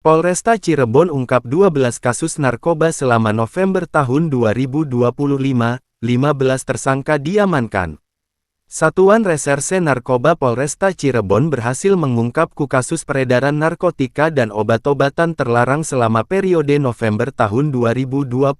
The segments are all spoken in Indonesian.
Polresta Cirebon ungkap 12 kasus narkoba selama November tahun 2025, 15 tersangka diamankan. Satuan Reserse Narkoba Polresta Cirebon berhasil mengungkap kasus peredaran narkotika dan obat-obatan terlarang selama periode November tahun 2025.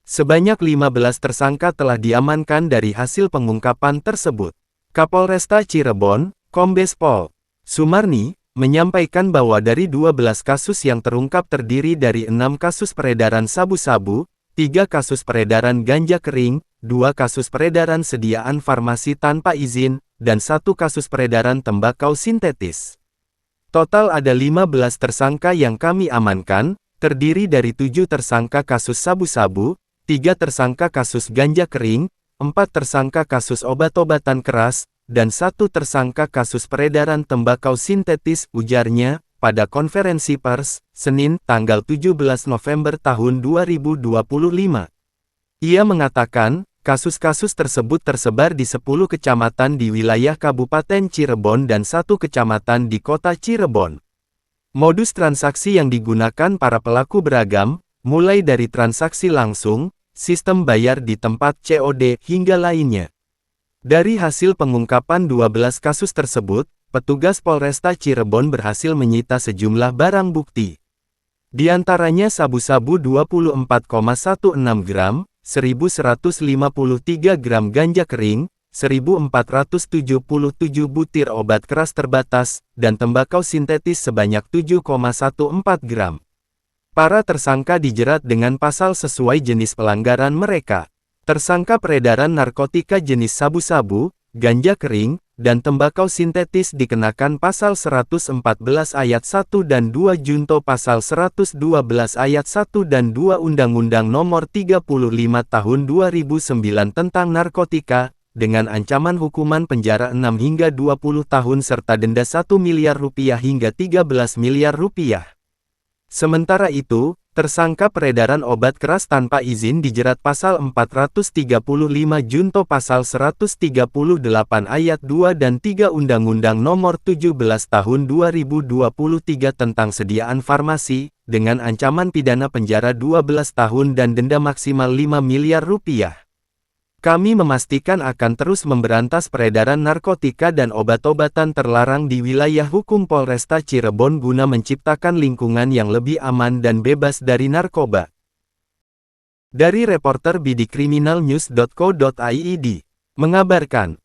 Sebanyak 15 tersangka telah diamankan dari hasil pengungkapan tersebut. Kapolresta Cirebon, Kombes Pol Sumarni, menyampaikan bahwa dari 12 kasus yang terungkap terdiri dari 6 kasus peredaran sabu-sabu, 3 kasus peredaran ganja kering, 2 kasus peredaran sediaan farmasi tanpa izin, dan 1 kasus peredaran tembakau sintetis. Total ada 15 tersangka yang kami amankan, terdiri dari 7 tersangka kasus sabu-sabu, 3 tersangka kasus ganja kering, 4 tersangka kasus obat-obatan keras, dan 1 tersangka kasus peredaran tembakau sintetis, ujarnya, pada konferensi pers, Senin, tanggal 17 November tahun 2025. Ia mengatakan, kasus-kasus tersebut tersebar di 10 kecamatan di wilayah Kabupaten Cirebon dan 1 kecamatan di Kota Cirebon. Modus transaksi yang digunakan para pelaku beragam, mulai dari transaksi langsung, sistem bayar di tempat COD, hingga lainnya. Dari hasil pengungkapan 12 kasus tersebut, petugas Polresta Cirebon berhasil menyita sejumlah barang bukti. Di antaranya sabu-sabu 24,16 gram, 1.153 gram ganja kering, 1.477 butir obat keras terbatas, dan tembakau sintetis sebanyak 7,14 gram. Para tersangka dijerat dengan pasal sesuai jenis pelanggaran mereka. Tersangka peredaran narkotika jenis sabu-sabu, ganja kering, dan tembakau sintetis dikenakan pasal 114 ayat 1 dan 2 junto pasal 112 ayat 1 dan 2 Undang-Undang Nomor 35 Tahun 2009 tentang narkotika, dengan ancaman hukuman penjara 6 hingga 20 tahun serta denda 1 miliar rupiah hingga 13 miliar rupiah. Sementara itu, tersangka peredaran obat keras tanpa izin dijerat pasal 435 junto pasal 138 ayat 2 dan 3 Undang-Undang Nomor 17 Tahun 2023 tentang sediaan farmasi, dengan ancaman pidana penjara 12 tahun dan denda maksimal 5 miliar rupiah. Kami memastikan akan terus memberantas peredaran narkotika dan obat-obatan terlarang di wilayah hukum Polresta Cirebon guna menciptakan lingkungan yang lebih aman dan bebas dari narkoba. Dari reporter bidikriminalnews.co.id, mengabarkan.